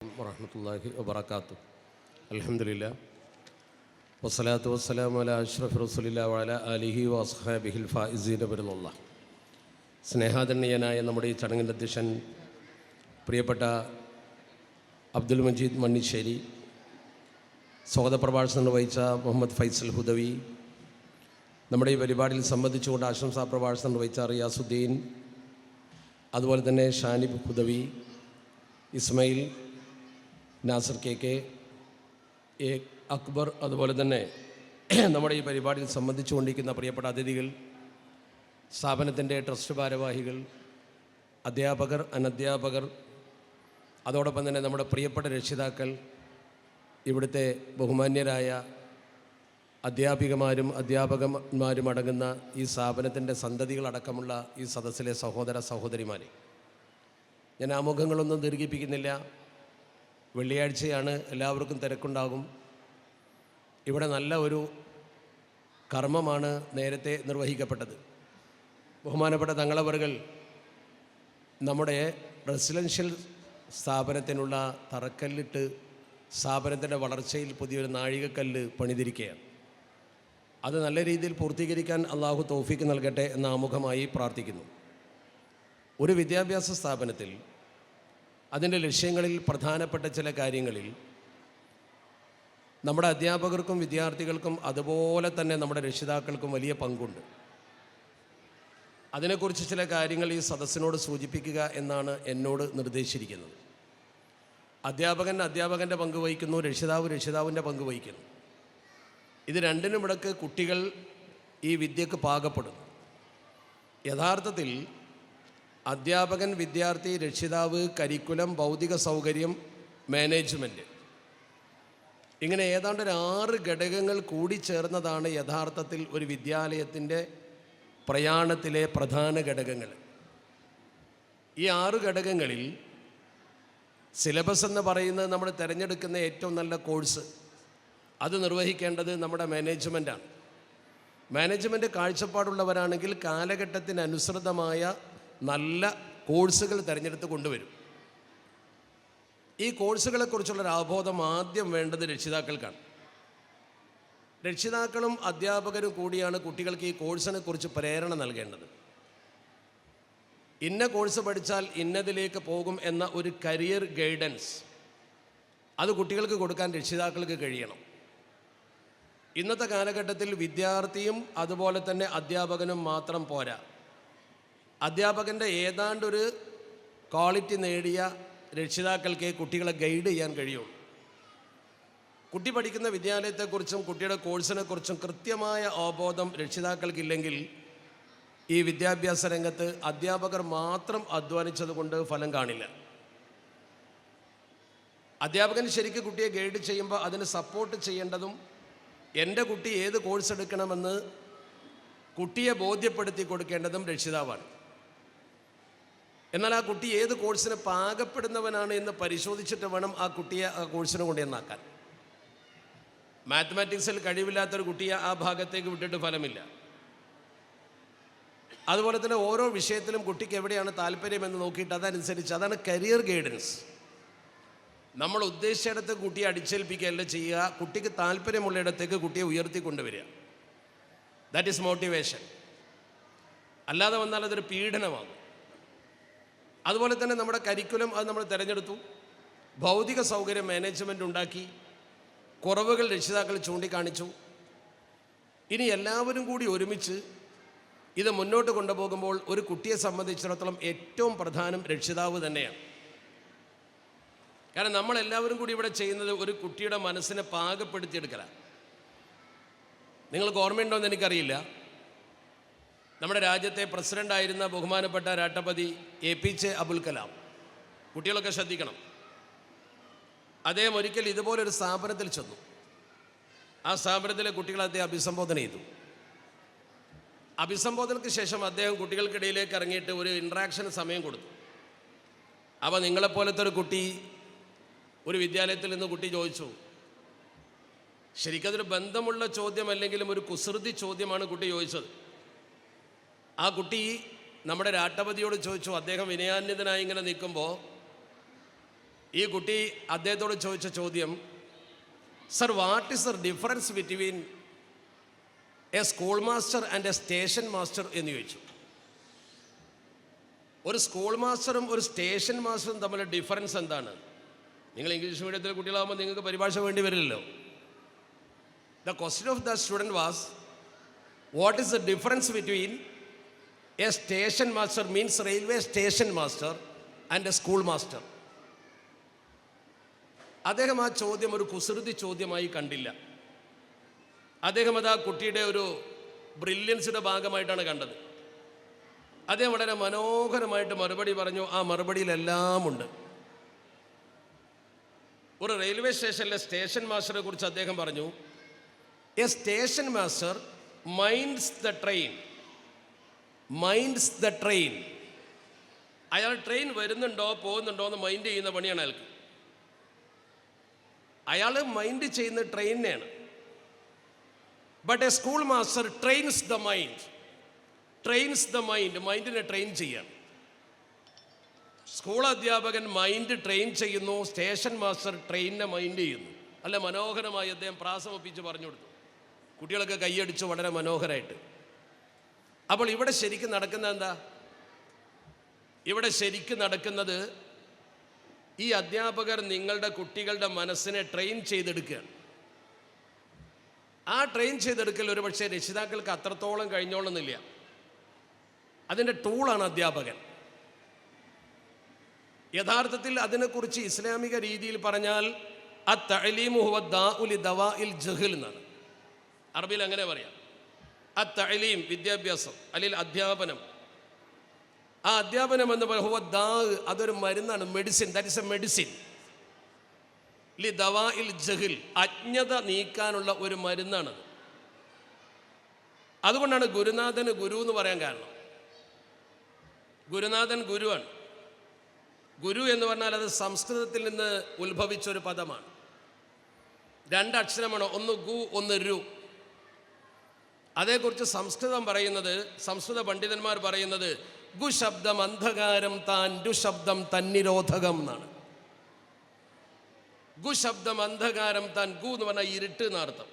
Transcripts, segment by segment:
വറഹ്മത്തുള്ളാഹി വബറകാതുഹു. അൽഹംദുലില്ലാ വസ്സലാത്തു വസ്സലാമു അലാ അഷ്റഫി റസൂലില്ലാഹി വഅലാ ആലിഹി വഅസ്ഹാബിഹിൽ ഫായിസീന ബിറളില്ലാഹ്. സ്നേഹാദരണീയനായ നമ്മുടെ ഈ ചടങ്ങിൻ്റെ അധ്യക്ഷൻ പ്രിയപ്പെട്ട അബ്ദുൽ മജീദ് മണ്ണിശ്ശേരി, സ്വാഗത പ്രഭാഷണം നിർവഹിച്ച മുഹമ്മദ് ഫൈസൽ ഹുദവി, നമ്മുടെ ഈ പരിപാടിയിൽ സംബന്ധിച്ചുകൊണ്ട് ആശംസാ പ്രഭാഷണം നിർവഹിച്ച റിയാസുദ്ദീൻ, അതുപോലെ തന്നെ ഷാനിബ് ഹുദവി, ഇസ്മയിൽ, നാസർ കെ അക്ബർ, അതുപോലെ തന്നെ നമ്മുടെ ഈ പരിപാടിയിൽ സംബന്ധിച്ചുകൊണ്ടിരിക്കുന്ന പ്രിയപ്പെട്ട അതിഥികൾ, സ്ഥാപനത്തിൻ്റെ ട്രസ്റ്റ് ഭാരവാഹികൾ, അധ്യാപകർ, അനധ്യാപകർ, അതോടൊപ്പം തന്നെ നമ്മുടെ പ്രിയപ്പെട്ട രക്ഷിതാക്കൾ, ഇവിടുത്തെ ബഹുമാന്യരായ അധ്യാപികമാരും അധ്യാപകന്മാരും അടങ്ങുന്ന ഈ സ്ഥാപനത്തിൻ്റെ സന്തതികളടക്കമുള്ള ഈ സദസ്സിലെ സഹോദര സഹോദരിമാരെ, ഞാൻ ആമുഖങ്ങളൊന്നും ദീർഘിപ്പിക്കുന്നില്ല. വെള്ളിയാഴ്ചയാണ്, എല്ലാവർക്കും തിരക്കുണ്ടാകും. ഇവിടെ നല്ല ഒരു കർമ്മമാണ് നേരത്തെ നിർവഹിക്കപ്പെട്ടത്. ബഹുമാനപ്പെട്ട തങ്ങളവറുകൾ നമ്മുടെ റെസിഡൻഷ്യൽ സ്ഥാപനത്തിനുള്ള തറക്കല്ലിട്ട് സ്ഥാപനത്തിൻ്റെ വളർച്ചയിൽ പുതിയൊരു നാഴികക്കല്ല് പണിതിരിക്കുകയാണ്. അത് നല്ല രീതിയിൽ പൂർത്തീകരിക്കാൻ അള്ളാഹു തൗഫീക്ക് നൽകട്ടെ എന്ന ആമുഖമായി പ്രാർത്ഥിക്കുന്നു. ഒരു വിദ്യാഭ്യാസ സ്ഥാപനത്തിൽ അതിൻ്റെ ലക്ഷ്യങ്ങളിൽ പ്രധാനപ്പെട്ട ചില കാര്യങ്ങളിൽ നമ്മുടെ അധ്യാപകർക്കും വിദ്യാർത്ഥികൾക്കും അതുപോലെ തന്നെ നമ്മുടെ രക്ഷിതാക്കൾക്കും വലിയ പങ്കുണ്ട്. അതിനെക്കുറിച്ച് ചില കാര്യങ്ങൾ ഈ സദസ്സിനോട് സൂചിപ്പിക്കുക എന്നാണ് എന്നോട് നിർദ്ദേശിച്ചിരിക്കുന്നത്. അധ്യാപകൻ്റെ പങ്ക് വഹിക്കുന്നു, രക്ഷിതാവിൻ്റെ പങ്ക് വഹിക്കുന്നു. ഇത് രണ്ടിനും ഇടയ്ക്ക് കുട്ടികൾ ഈ വിദ്യക്ക് പാകപ്പെടുന്നു. യഥാർത്ഥത്തിൽ അധ്യാപകൻ, വിദ്യാർത്ഥി, രക്ഷിതാവ്, കരിക്കുലം, ഭൗതിക സൗകര്യം, മാനേജ്മെൻറ്റ്, ഇങ്ങനെ ഏതാണ്ട് ഒരു 6 ഘടകങ്ങൾ കൂടിച്ചേർന്നതാണ് യഥാർത്ഥത്തിൽ ഒരു വിദ്യാലയത്തിൻ്റെ പ്രയാണത്തിലെ പ്രധാന ഘടകങ്ങൾ. ഈ 6 ഘടകങ്ങളിൽ സിലബസ് എന്ന് പറയുന്നത് നമ്മൾ തിരഞ്ഞെടുക്കുന്ന ഏറ്റവും നല്ല കോഴ്സ്, അത് നിർവഹിക്കേണ്ടത് നമ്മുടെ മാനേജ്മെൻറ്റാണ്. മാനേജ്മെൻറ്റ് കാഴ്ചപ്പാടുള്ളവരാണെങ്കിൽ കാലഘട്ടത്തിനനുസൃതമായ നല്ല കോഴ്സുകൾ തിരഞ്ഞെടുത്ത് കൊണ്ടുവരും. ഈ കോഴ്സുകളെക്കുറിച്ചുള്ളൊരു അവബോധം ആദ്യം വേണ്ടത് രക്ഷിതാക്കൾക്കാണ്. രക്ഷിതാക്കളും അധ്യാപകരും കൂടിയാണ് കുട്ടികൾക്ക് ഈ കോഴ്സിനെ കുറിച്ച് പ്രേരണ നൽകേണ്ടത്. ഇന്ന കോഴ്സ് പഠിച്ചാൽ ഇന്നതിലേക്ക് പോകും എന്ന ഒരു കരിയർ ഗൈഡൻസ് അത് കുട്ടികൾക്ക് കൊടുക്കാൻ രക്ഷിതാക്കൾക്ക് കഴിയണം. ഇന്നത്തെ കാലഘട്ടത്തിൽ വിദ്യാർത്ഥിയും അതുപോലെ തന്നെ അധ്യാപകനും മാത്രം പോരാ. അധ്യാപകൻ്റെ ഏതാണ്ടൊരു ക്വാളിറ്റി നേടിയ രക്ഷിതാക്കൾക്ക് കുട്ടികളെ ഗൈഡ് ചെയ്യാൻ കഴിയുള്ളൂ. കുട്ടി പഠിക്കുന്ന വിദ്യാലയത്തെക്കുറിച്ചും കുട്ടിയുടെ കോഴ്സിനെക്കുറിച്ചും കൃത്യമായ അവബോധം രക്ഷിതാക്കൾക്കില്ലെങ്കിൽ ഈ വിദ്യാഭ്യാസ രംഗത്ത് അധ്യാപകർ മാത്രം അധ്വാനിച്ചതുകൊണ്ട് ഫലം കാണില്ല. അധ്യാപകൻ ശരിക്കും കുട്ടിയെ ഗൈഡ് ചെയ്യുമ്പോൾ അതിന് സപ്പോർട്ട് ചെയ്യേണ്ടതും എൻ്റെ കുട്ടി ഏത് കോഴ്സ് എടുക്കണമെന്ന് കുട്ടിയെ ബോധ്യപ്പെടുത്തി കൊടുക്കേണ്ടതും രക്ഷിതാവാണ്. എന്നാൽ ആ കുട്ടി ഏത് കോഴ്സിന് പാകപ്പെടുന്നവനാണ് എന്ന് പരിശോധിച്ചിട്ട് വേണം ആ കുട്ടിയെ ആ കോഴ്സിന് കൊണ്ടുവന്നാക്കാൻ. മാത്തമാറ്റിക്സിൽ കഴിവില്ലാത്തൊരു കുട്ടിയെ ആ ഭാഗത്തേക്ക് വിട്ടിട്ട് ഫലമില്ല. അതുപോലെ തന്നെ ഓരോ വിഷയത്തിലും കുട്ടിക്ക് എവിടെയാണ് താല്പര്യമെന്ന് നോക്കിയിട്ട് അതനുസരിച്ച്, അതാണ് കരിയർ ഗൈഡൻസ്. നമ്മൾ ഉദ്ദേശിച്ചിടത്ത് കുട്ടിയെ അടിച്ചേൽപ്പിക്കുകയല്ല ചെയ്യുക, കുട്ടിക്ക് താല്പര്യമുള്ളിടത്തേക്ക് കുട്ടിയെ ഉയർത്തിക്കൊണ്ടുവരിക. That is motivation. അല്ലാതെ വന്നാൽ അതൊരു പീഡനമാകും. അതുപോലെ തന്നെ നമ്മുടെ കരിക്കുലം അത് നമ്മൾ തിരഞ്ഞെടുത്തു, ഭൗതിക സൗകര്യം മാനേജ്മെൻറ്റ് ഉണ്ടാക്കി, കുറവുകൾ രക്ഷിതാക്കൾ ചൂണ്ടിക്കാണിച്ചു. ഇനി എല്ലാവരും കൂടി ഒരുമിച്ച് ഇത് മുന്നോട്ട് കൊണ്ടുപോകുമ്പോൾ ഒരു കുട്ടിയെ സംബന്ധിച്ചിടത്തോളം ഏറ്റവും പ്രധാനം രക്ഷിതാവ് തന്നെയാണ്. കാരണം നമ്മളെല്ലാവരും കൂടി ഇവിടെ ചെയ്യുന്നത് ഒരു കുട്ടിയുടെ മനസ്സിനെ പാകപ്പെടുത്തിയെടുക്കലാണ്. നിങ്ങൾക്ക് ഓർമ്മയുണ്ടോ എന്ന് എനിക്കറിയില്ല, നമ്മുടെ രാജ്യത്തെ പ്രസിഡൻ്റായിരുന്ന ബഹുമാനപ്പെട്ട രാഷ്ട്രപതി APJ അബുൽ കലാം, കുട്ടികളൊക്കെ ശ്രദ്ധിക്കണം, അദ്ദേഹം ഒരിക്കൽ ഇതുപോലൊരു സ്ഥാപനത്തിൽ ചെന്നു. ആ സ്ഥാപനത്തിലെ കുട്ടികളെ അദ്ദേഹം അഭിസംബോധന ചെയ്തു. അഭിസംബോധനയ്ക്ക് ശേഷം അദ്ദേഹം കുട്ടികൾക്കിടയിലേക്ക് ഇറങ്ങിയിട്ട് ഒരു ഇൻട്രാക്ഷന് സമയം കൊടുത്തു. അപ്പോൾ നിങ്ങളെപ്പോലത്തെ ഒരു കുട്ടി ഒരു വിദ്യാലയത്തിൽ നിന്ന് കുട്ടി ചോദിച്ചു. ശരിക്കതൊരു ബന്ധമുള്ള ചോദ്യമല്ലെങ്കിലും ഒരു കുസൃതി ചോദ്യമാണ് കുട്ടി ചോദിച്ചത്. ആ കുട്ടി നമ്മുടെ രാഷ്ട്രപതിയോട് ചോദിച്ചു. അദ്ദേഹം വിനയാന്വിതനായി ഇങ്ങനെ നിൽക്കുമ്പോൾ ഈ കുട്ടി അദ്ദേഹത്തോട് ചോദിച്ച ചോദ്യം, sir, what is the difference between A school master and A station master എന്ന് ചോദിച്ചു. ഒരു സ്കൂൾ മാസ്റ്ററും ഒരു സ്റ്റേഷൻ മാസ്റ്ററും തമ്മിലുള്ള ഡിഫറൻസ് എന്താണ്? നിങ്ങൾ ഇംഗ്ലീഷ് മീഡിയത്തിലെ കുട്ടികളാകുമ്പോൾ നിങ്ങൾക്ക് പരിഭാഷ വേണ്ടി വരില്ലല്ലോ. The question of the student was, what is the difference between A station master means railway station master and A school master. അദ്ദേഹം ആ ചോദ്യം ഒരു കുസൃതി ചോദ്യമായി കണ്ടില്ല. അദ്ദേഹം അത് ആ കുട്ടിയുടെ ഒരു ബ്രില്യൻസിൻ്റെ ഭാഗമായിട്ടാണ് കണ്ടത്. അദ്ദേഹം വളരെ മനോഹരമായിട്ട് മറുപടി പറഞ്ഞു. ആ മറുപടിയിലെല്ലാം ഉണ്ട്. ഒരു റെയിൽവേ സ്റ്റേഷനിലെ സ്റ്റേഷൻ മാസ്റ്ററെ കുറിച്ച് അദ്ദേഹം പറഞ്ഞു, A station master minds the train. അയാൾ ട്രെയിൻ വരുന്നുണ്ടോ പോകുന്നുണ്ടോ എന്ന് മൈൻഡ് ചെയ്യുന്ന പണിയാണ് അയാൾക്ക്. അയാൾ മൈൻഡ് ചെയ്യുന്ന ട്രെയിനിനെയാണ്. But a school master trains the mind. മൈൻഡിനെ ട്രെയിൻ ചെയ്യാണ്. സ്കൂൾ അധ്യാപകൻ മൈൻഡ് ട്രെയിൻ ചെയ്യുന്നു, സ്റ്റേഷൻ മാസ്റ്റർ ട്രെയിനിനെ മൈൻഡ് ചെയ്യുന്നു. നല്ല മനോഹരമായി അദ്ദേഹം പ്രാസമൊപ്പിച്ച് പറഞ്ഞു കൊടുത്തു. കുട്ടികളൊക്കെ കൈയടിച്ചു വളരെ മനോഹരമായിട്ട്. അപ്പോൾ ഇവിടെ ശരിക്കും നടക്കുന്നത് എന്താ? ഇവിടെ ശരിക്കും നടക്കുന്നത്, ഈ അധ്യാപകർ നിങ്ങളുടെ കുട്ടികളുടെ മനസ്സിനെ ട്രെയിൻ ചെയ്തെടുക്കുകയാണ്. ആ ട്രെയിൻ ചെയ്തെടുക്കൽ ഒരു പക്ഷേ രക്ഷിതാക്കൾക്ക് അത്രത്തോളം കഴിഞ്ഞോളുന്നില്ല. അതിൻ്റെ ടൂളാണ് അധ്യാപകൻ. യഥാർത്ഥത്തിൽ അതിനെക്കുറിച്ച് ഇസ്ലാമിക രീതിയിൽ പറഞ്ഞാൽ അത്തഅലീമു ഹുവ ദാഉ ലിദവാഇൽ ജഹൽ എന്നാണ്. അറബിയിൽ അങ്ങനെ പറയാം. അത്തഅലീം വിദ്യാഭ്യാസം, അല്ലെങ്കിൽ അധ്യാപനം. ആ അധ്യാപനം എന്ന് പറയുന്നത് ഹുവ ദാ, അതൊരു മരുന്നാണ്, medicine. That is a medicine ലിദവാഇൽ ജഹൽ, അജ്ഞത നീക്കാനുള്ള ഒരു മരുന്നാണത്. അതുകൊണ്ടാണ് ഗുരുനാഥന് ഗുരു എന്ന് പറയാൻ കാരണം. ഗുരുനാഥൻ ഗുരുവാണ്. ഗുരു എന്ന് പറഞ്ഞാൽ അത് സംസ്കൃതത്തിൽ നിന്ന് ഉത്ഭവിച്ചൊരു പദമാണ്. രണ്ടക്ഷരമാണ്, ഒന്ന് ഗു ഒന്ന് രു. അതേക്കുറിച്ച് സംസ്കൃതം പറയുന്നത്, സംസ്കൃത പണ്ഡിതന്മാർ പറയുന്നത്, ഗു ശബ്ദം അന്ധകാരം താൻ, രു ശബ്ദം തന്നിരോധകം എന്നാണ്. ഗു ശബ്ദം അന്ധകാരം താൻ, ഗു എന്ന് പറഞ്ഞാൽ ഇരുട്ട് എന്നർത്ഥം.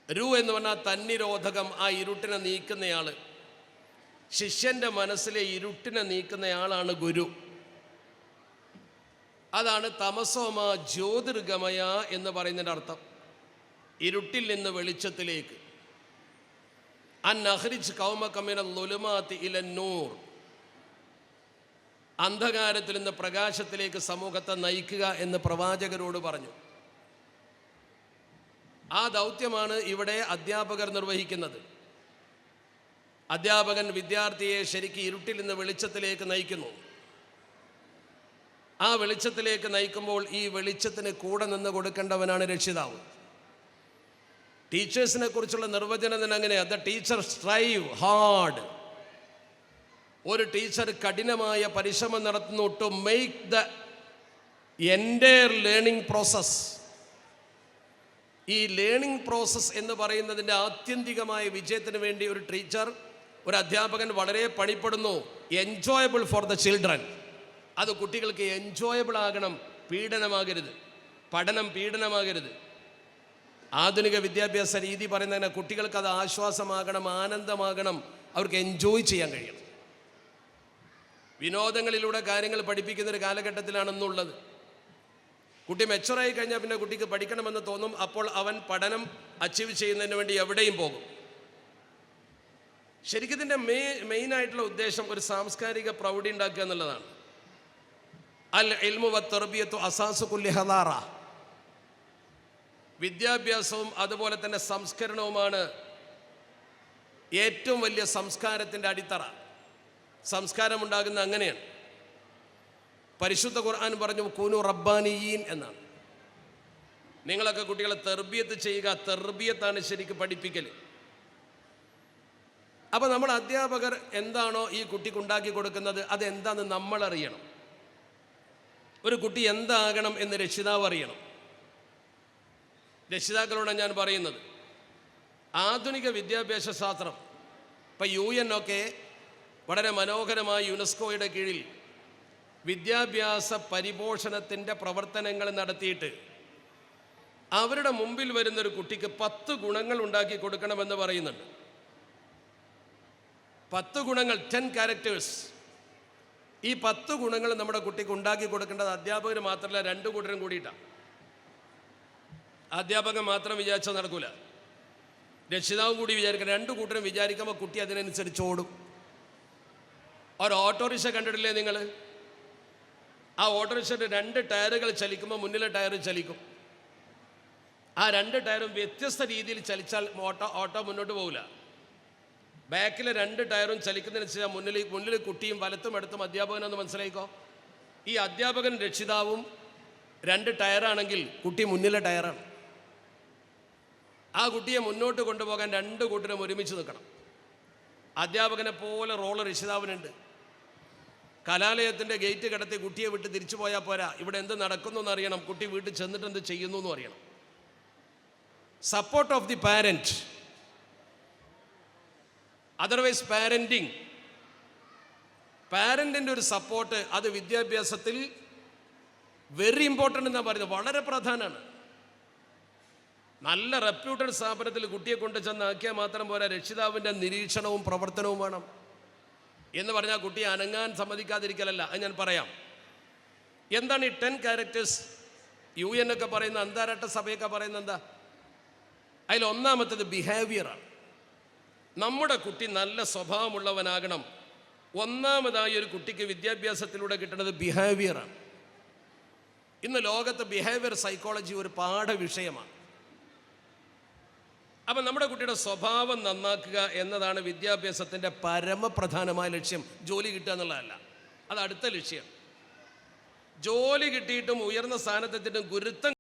രു എന്ന് പറഞ്ഞാൽ തന്നിരോധകം, ആ ഇരുട്ടിനെ നീക്കുന്നയാള്. ശിഷ്യന്റെ മനസ്സിലെ ഇരുട്ടിനെ നീക്കുന്നയാളാണ് ഗുരു. അതാണ് തമസോമ ജ്യോതിർഗമയ എന്ന് പറയുന്നതിൻ്റെ അർത്ഥം. ഇരുട്ടിൽ നിന്ന് വെളിച്ചത്തിലേക്ക്. അൻഅഖ്രിജ് ഖൗമക മിനൽ ളുലുമാതി ഇലൻ നൂർ, അന്ധകാരത്തിൽ നിന്ന് പ്രകാശത്തിലേക്ക് സമൂഹത്തെ നയിക്കുക എന്ന് പ്രവാചകരോട് പറഞ്ഞു. ആ ദൗത്യമാണ് ഇവിടെ അധ്യാപകർ നിർവഹിക്കുന്നത്. അധ്യാപകൻ വിദ്യാർത്ഥിയെ ശരിക്കും ഇരുട്ടിൽ നിന്ന് വെളിച്ചത്തിലേക്ക് നയിക്കുന്നു. ആ വെളിച്ചത്തിലേക്ക് നയിക്കുമ്പോൾ ഈ വെളിച്ചത്തിന് കൂടെ നിന്ന് കൊടുക്കേണ്ടവനാണ് രക്ഷിതാവ്. ടീച്ചേഴ്സിനെ കുറിച്ചുള്ള നിർവചനം തന്നെ അങ്ങനെയാണ്. The teacher strive hard. ഒരു ടീച്ചർ കഠിനമായ പരിശ്രമം നടത്തുന്നു to make the entire learning process. ഈ ലേണിംഗ് പ്രോസസ് എന്ന് പറയുന്നതിൻ്റെ ആത്യന്തികമായ വിജയത്തിന് വേണ്ടി ഒരു ടീച്ചർ, ഒരു അധ്യാപകൻ വളരെ പണിപ്പെടുന്നു. Enjoyable for the children. അത് കുട്ടികൾക്ക് എൻജോയബിൾ ആകണം, പീഡനമാകരുത്. പഠനം പീഡനമാകരുത്. ആധുനിക വിദ്യാഭ്യാസ രീതി പറയുന്നതിന് കുട്ടികൾക്ക് അത് ആശ്വാസമാകണം, ആനന്ദമാകണം, അവർക്ക് എൻജോയ് ചെയ്യാൻ കഴിയണം. വിനോദങ്ങളിലൂടെ കാര്യങ്ങൾ പഠിപ്പിക്കുന്നൊരു കാലഘട്ടത്തിലാണെന്നുള്ളത്. കുട്ടി മെച്ചുറായി കഴിഞ്ഞാൽ പിന്നെ കുട്ടിക്ക് പഠിക്കണമെന്ന് തോന്നും. അപ്പോൾ അവൻ പഠനം അച്ചീവ് ചെയ്യുന്നതിന് വേണ്ടി എവിടെയും പോകും. ശരിക്കും ഇതിൻ്റെ മെയിനായിട്ടുള്ള ഉദ്ദേശം ഒരു സാംസ്കാരിക പ്രൗഢി ഉണ്ടാക്കുക എന്നുള്ളതാണ്. അൽ ഇൽമു വത്തർബിയത്തു അസാസു കുല്ലി ഹദാറ. വിദ്യാഭ്യാസവും അതുപോലെ തന്നെ സംസ്കരണവുമാണ് ഏറ്റവും വലിയ സംസ്കാരത്തിൻ്റെ അടിത്തറ. സംസ്കാരമുണ്ടാകുന്ന അങ്ങനെയാണ്. പരിശുദ്ധ ഖുർആൻ പറഞ്ഞു കൂനു റബ്ബാനിയീൻ എന്നാണ്. നിങ്ങളൊക്കെ കുട്ടികളെ തർബിയത്ത് ചെയ്യുക. തർബിയത്താണ് ശരിക്കും പഠിപ്പിക്കൽ. അപ്പോൾ നമ്മൾ അധ്യാപകർ എന്താണോ ഈ കുട്ടിക്ക് ഉണ്ടാക്കി കൊടുക്കുന്നത് അതെന്താണെന്ന് നമ്മൾ അറിയണം. ഒരു കുട്ടി എന്താകണം എന്ന് രക്ഷിതാവ് അറിയണം. രക്ഷിതാക്കളോടാണ് ഞാൻ പറയുന്നത്. ആധുനിക വിദ്യാഭ്യാസ ശാസ്ത്രം ഇപ്പോൾ UN ഒക്കെ വളരെ മനോഹരമായി യുനെസ്കോയുടെ കീഴിൽ വിദ്യാഭ്യാസ പരിപോഷണത്തിൻ്റെ പ്രവർത്തനങ്ങൾ നടത്തിയിട്ട് അവരുടെ മുമ്പിൽ വരുന്നൊരു കുട്ടിക്ക് 10 ഗുണങ്ങൾ ഉണ്ടാക്കി കൊടുക്കണമെന്ന് പറയുന്നുണ്ട്. 10 ഗുണങ്ങൾ, 10 ക്യാരക്ടേഴ്സ്. ഈ 10 ഗുണങ്ങൾ നമ്മുടെ കുട്ടിക്ക് ഉണ്ടാക്കി കൊടുക്കേണ്ടത് അധ്യാപകർ മാത്രമല്ല, 2 കൂട്ടരും കൂടിയിട്ടാണ്. അധ്യാപകൻ മാത്രം വിചാരിച്ചാൽ നടക്കൂല, രക്ഷിതാവും കൂടി വിചാരിക്കണം. 2 കൂട്ടരും വിചാരിക്കുമ്പോൾ കുട്ടി അതിനനുസരിച്ച് ഓടും. ഒരു ഓട്ടോറിക്ഷ കണ്ടിട്ടില്ലേ നിങ്ങൾ? ആ ഓട്ടോറിക്ഷയുടെ 2 ടയറുകൾ ചലിക്കുമ്പോൾ മുന്നിലെ ടയർ ചലിക്കും. ആ 2 ടയറും വ്യത്യസ്ത രീതിയിൽ ചലിച്ചാൽ ഓട്ടോ മുന്നോട്ട് പോകില്ല. ബാക്കിലെ 2 ടയറും ചലിക്കുന്നതിനനുസരിച്ച് മുന്നിൽ കുട്ടിയും വലത്തും അടുത്തും അധ്യാപകനെന്ന് മനസ്സിലായിക്കോ. ഈ അധ്യാപകൻ രക്ഷിതാവും 2 ടയറാണെങ്കിൽ കുട്ടി മുന്നിലെ ടയറാണ്. ആ കുട്ടിയെ മുന്നോട്ട് കൊണ്ടുപോകാൻ 2 കൂട്ടരും ഒരുമിച്ച് നിൽക്കണം. അധ്യാപകനെ പോലെ റോള് രക്ഷിതാവിനുണ്ട്. കലാലയത്തിൻ്റെ ഗേറ്റ് കടത്തി കുട്ടിയെ വിട്ട് തിരിച്ചു പോയാൽ പോരാ, ഇവിടെ എന്ത് നടക്കുന്നു എന്നറിയണം, കുട്ടി വീട്ടിൽ ചെന്നിട്ട് എന്ത് ചെയ്യുന്നു എന്നും അറിയണം. Support of the parent, otherwise പാരൻറ്റിൻ്റെ ഒരു സപ്പോർട്ട്, അത് വിദ്യാഭ്യാസത്തിൽ വെരി ഇമ്പോർട്ടൻ്റ് എന്നാണ് പറയുന്നത്, വളരെ പ്രധാനമാണ്. നല്ല റെപ്യൂട്ടഡ് സ്ഥാപനത്തിൽ കുട്ടിയെ കൊണ്ട് ചെന്നാക്കിയാൽ മാത്രം പോരാ, രക്ഷിതാവിൻ്റെ നിരീക്ഷണവും പ്രവർത്തനവും വേണം. എന്ന് പറഞ്ഞാൽ കുട്ടിയെ അനങ്ങാൻ സമ്മതിക്കാതിരിക്കലല്ല. അത് ഞാൻ പറയാം. എന്താണ് ഈ 10 ക്യാരക്ടേഴ്സ്? UN ഒക്കെ പറയുന്ന, അന്താരാഷ്ട്ര സഭയൊക്കെ പറയുന്ന എന്താ? അതിൽ ഒന്നാമത്തേത് ബിഹേവിയറാണ്. നമ്മുടെ കുട്ടി നല്ല സ്വഭാവമുള്ളവനാകണം. ഒന്നാമതായി ഒരു കുട്ടിക്ക് വിദ്യാഭ്യാസത്തിലൂടെ കിട്ടുന്നത് ബിഹേവിയറാണ്. ഇന്ന് ലോകത്ത് ബിഹേവിയർ സൈക്കോളജി ഒരു പാഠവിഷയമാണ്. അപ്പം നമ്മുടെ കുട്ടിയുടെ സ്വഭാവം നന്നാക്കുക എന്നതാണ് വിദ്യാഭ്യാസത്തിൻ്റെ പരമപ്രധാനമായ ലക്ഷ്യം. ജോലി കിട്ടുക എന്നുള്ളതല്ല, അത് അടുത്ത ലക്ഷ്യം. ജോലി കിട്ടിയിട്ടും ഉയർന്ന സ്ഥാനത്തെത്തിയിട്ടും ഗുരുത്തം